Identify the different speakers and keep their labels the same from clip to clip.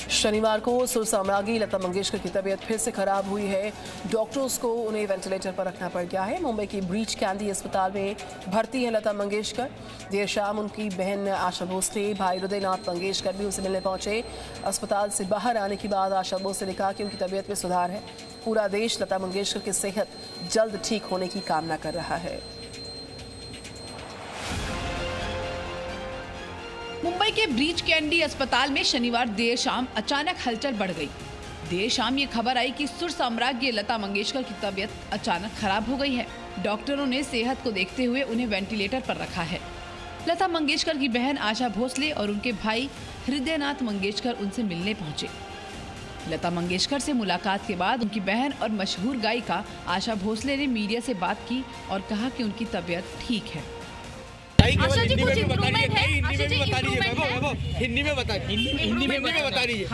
Speaker 1: शनिवार को सुरसाम्राज्ञी लता मंगेशकर की तबीयत फिर से खराब हुई है। डॉक्टर्स को उन्हें वेंटिलेटर पर रखना पड़ गया है। मुंबई की ब्रीच कैंडी अस्पताल में भर्ती है लता मंगेशकर। देर शाम उनकी बहन आशा भोसले, भाई हृदयनाथ मंगेशकर भी उनसे मिलने पहुंचे। अस्पताल से बाहर आने के बाद आशा भोसले ने कहा कि उनकी तबीयत में सुधार है। पूरा देश लता मंगेशकर की सेहत जल्द ठीक होने की कामना कर रहा है।
Speaker 2: मुंबई के ब्रीच कैंडी अस्पताल में शनिवार देर शाम अचानक हलचल बढ़ गई। देर शाम ये खबर आई कि सुर साम्राज्ञी लता मंगेशकर की तबीयत अचानक खराब हो गई है। डॉक्टरों ने सेहत को देखते हुए उन्हें वेंटिलेटर पर रखा है। लता मंगेशकर की बहन आशा भोसले और उनके भाई हृदयनाथ मंगेशकर उनसे मिलने पहुंचे। लता मंगेशकर से मुलाकात के बाद उनकी बहन और मशहूर गायिका आशा भोसले ने मीडिया से बात की और कहा कि उनकी तबीयत ठीक है।
Speaker 3: आशा जी कुछ इम्प्रूवमेंट है? हिंदी में बता रही है।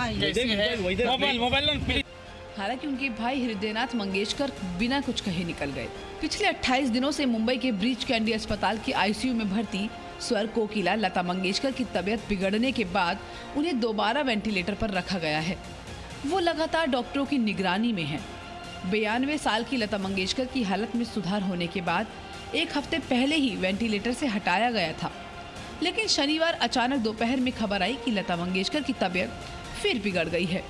Speaker 2: हालांकि उनके भाई हृदयनाथ मंगेशकर बिना कुछ कहे निकल गए। पिछले 28 दिनों से मुंबई के ब्रीच कैंडी अस्पताल की आईसीयू में भर्ती स्वर कोकिला लता मंगेशकर की तबीयत बिगड़ने के बाद उन्हें दोबारा वेंटिलेटर पर रखा गया है। वो लगातार डॉक्टरों की निगरानी में हैं। 92 साल की लता मंगेशकर की हालत में सुधार होने के बाद एक हफ्ते पहले ही वेंटिलेटर से हटाया गया था, लेकिन शनिवार अचानक दोपहर में खबर आई कि लता मंगेशकर की तबीयत फिर बिगड़ गई है।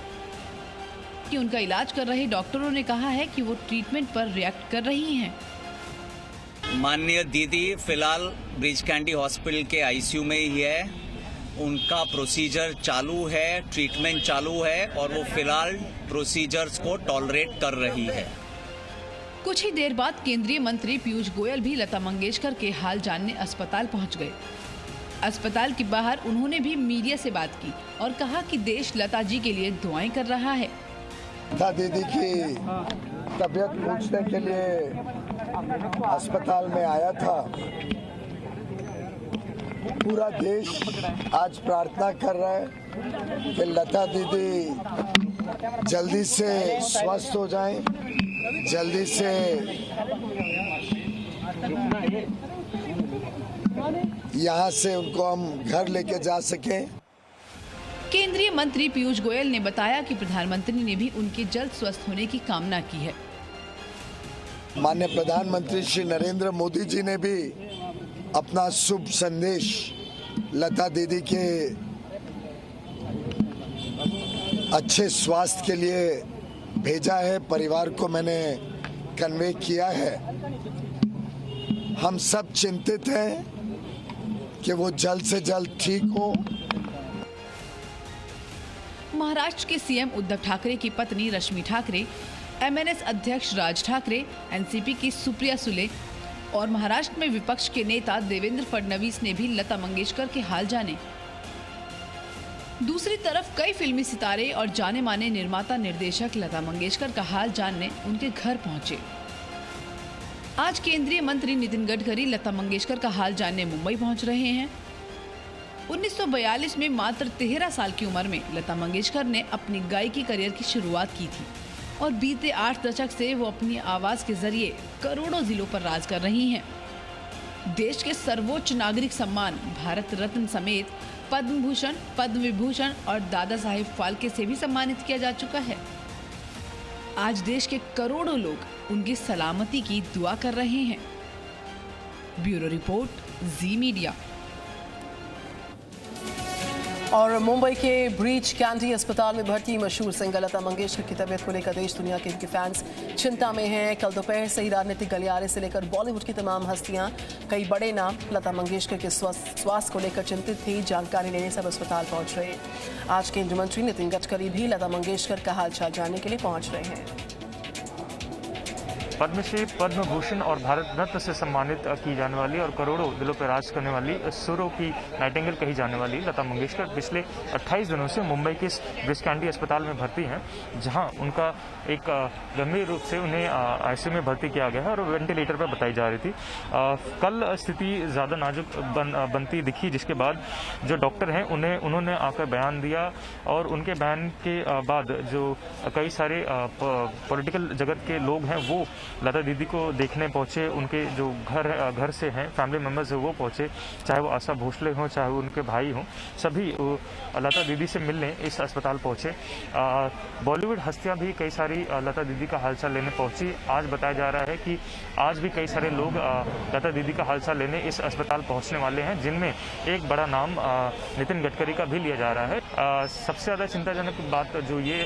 Speaker 2: कि उनका इलाज कर रहे डॉक्टरों ने कहा है कि वो ट्रीटमेंट पर रिएक्ट कर रही हैं।
Speaker 4: माननीय दीदी फिलहाल ब्रीच कैंडी हॉस्पिटल के आईसीयू में ही है। उनका प्रोसीजर चालू है, ट्रीटमेंट चालू है और वो फिलहाल प्रोसीजर्स को टॉलरेट कर रही है।
Speaker 2: कुछ ही देर बाद केंद्रीय मंत्री पीयूष गोयल भी लता मंगेशकर के हाल जानने अस्पताल पहुंच गए। अस्पताल के बाहर उन्होंने भी मीडिया से बात की और कहा कि देश लता जी के लिए दुआएं कर रहा है।
Speaker 5: लता दीदी की तबीयत पूछने के लिए अस्पताल में आया था। पूरा देश आज प्रार्थना कर रहा है कि लता दीदी जल्दी से स्वस्थ हो जाएं, जल्दी से यहाँ से उनको हम घर लेके जा सकें।
Speaker 2: केंद्रीय मंत्री पीयूष गोयल ने बताया कि प्रधानमंत्री ने भी उनके जल्द स्वस्थ होने की कामना की है।
Speaker 5: माननीय प्रधानमंत्री श्री नरेंद्र मोदी जी ने भी अपना शुभ संदेश लता दीदी के अच्छे स्वास्थ्य के लिए भेजा है। परिवार को मैंने कन्वे किया है। हम सब चिंतित हैं कि वो जल्द से जल्द ठीक हो।
Speaker 2: महाराष्ट्र के सीएम उद्धव ठाकरे की पत्नी रश्मि ठाकरे, एमएनएस अध्यक्ष राज ठाकरे, एनसीपी की सुप्रिया सुले और महाराष्ट्र में विपक्ष के नेता देवेंद्र फडणवीस ने भी लता मंगेशकर के हाल जाने। दूसरी तरफ कई फिल्मी सितारे और जाने माने निर्माता निर्देशक लता मंगेशकर का हाल जानने उनके घर पहुंचे। आज केंद्रीय मंत्री नितिन गडकरी लता मंगेशकर का हाल जानने मुंबई पहुंच रहे हैं। 1942 में मात्र 13 साल की उम्र में लता मंगेशकर ने अपनी गायकी करियर की शुरुआत की थी और बीते 8 दशक से वो अपनी आवाज के जरिए करोड़ों जिलों पर राज कर रही हैं। देश के सर्वोच्च नागरिक सम्मान भारत रत्न समेत पद्म भूषण, पद्म विभूषण और दादा साहेब फाल्के से भी सम्मानित किया जा चुका है। आज देश के करोड़ों लोग उनकी सलामती की दुआ कर रहे हैं। ब्यूरो रिपोर्ट, जी मीडिया।
Speaker 1: और मुंबई के ब्रीच कैंडी अस्पताल में भर्ती मशहूर सिंगर लता मंगेशकर की तबीयत को लेकर देश दुनिया के इनके फैंस चिंता में हैं। कल दोपहर से ही राजनीतिक गलियारे से लेकर बॉलीवुड की तमाम हस्तियां, कई बड़े नाम लता मंगेशकर के स्वास्थ्य को लेकर चिंतित थी। जानकारी लेने सब अस्पताल पहुंच रहे। आज केंद्रीय मंत्री नितिन गडकरी भी लता मंगेशकर का हालचाल जानने के लिए पहुंच रहे हैं।
Speaker 6: पद्मश्री, पद्म भूषण और भारत रत्न से सम्मानित की जाने वाली और करोड़ों दिलों पर राज करने वाली सुरों की नाइटिंगेल कही जाने वाली लता मंगेशकर पिछले 28 दिनों से मुंबई के ब्रीच कैंडी अस्पताल में भर्ती हैं, जहां उनका एक गंभीर रूप से उन्हें आईसीयू में भर्ती किया गया है और वेंटिलेटर पर बताई जा रही थी। कल स्थिति ज़्यादा नाजुक बनती दिखी, जिसके बाद जो डॉक्टर हैं उन्होंने आकर बयान दिया और उनके बयान के बाद जो कई सारे पॉलिटिकल जगत के लोग हैं वो लता दीदी को देखने पहुंचे, उनके जो घर से हैं फैमिली मेम्बर्स हैं वो पहुंचे, चाहे वो आशा भोसले हों, चाहे वो उनके भाई हों, सभी लता दीदी से मिलने इस अस्पताल पहुंचे। बॉलीवुड हस्तियां भी कई सारी लता दीदी का हालचाल लेने पहुंची। आज बताया जा रहा है कि आज भी कई सारे लोग लता दीदी का हालचाल लेने इस अस्पताल पहुंचने वाले हैं, जिनमें एक बड़ा नाम नितिन गडकरी का भी लिया जा रहा है। सबसे ज़्यादा चिंताजनक बात जो ये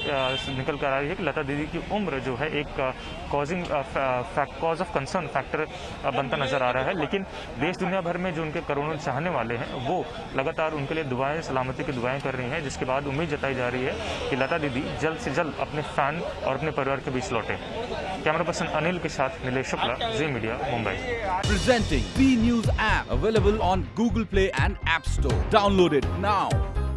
Speaker 6: निकल कर आ रही है कि लता दीदी की उम्र जो है एक कॉज ऑफ कंसर्न फैक्टर बनता नजर आ रहा है, लेकिन देश दुनिया भर में जो उनके करोड़ों चाहने वाले हैं वो लगातार उनके लिए दुआएं, सलामती की दुआएं कर रही हैं, जिसके बाद उम्मीद जताई जा रही है कि लता दीदी जल्द से जल्द अपने फैन और अपने परिवार के बीच लौटे। कैमरा पर्सन अनिल के साथ Nilesh Shukla, G media, Mumbai.
Speaker 7: Presenting B News app available on Google Play and App Store. Download it now.